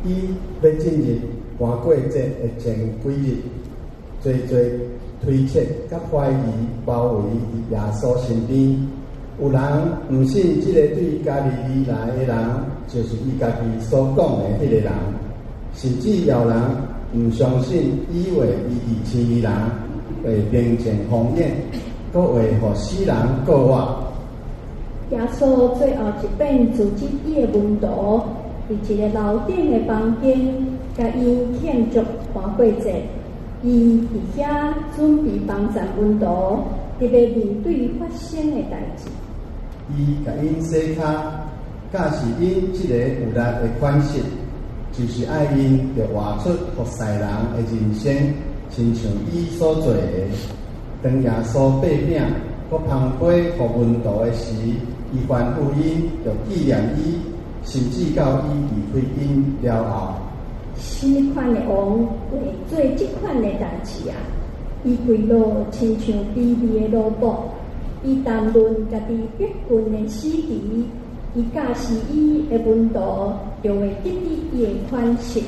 伊要进入搬过节的前几日，多推测甲怀疑包围耶稣身边。有人毋信即个对家己而来的人，就是伊家己所讲的迄个人，甚至有人毋相信，以为伊是天人，会名正方言，阁会互死人告我。耶稣最后一遍组织伊的门徒，伫一个楼顶的房间，甲因庆祝搬过节。伊伫遐准备帮助门徒，特别面对发生的代志。伊甲因洗骹，假是因即个有力的款式，就是爱因着活出服侍人的人生，亲像伊所做的。当耶稣擘饼，佮捧杯互门徒的时，伊吩咐因着纪念伊，甚至到伊离开因了后。新款的王会做即款的代志啊！伊跪落亲像卑微的萝卜，伊谈论家己必君的死期，伊假使伊的门徒就会得到伊的款式。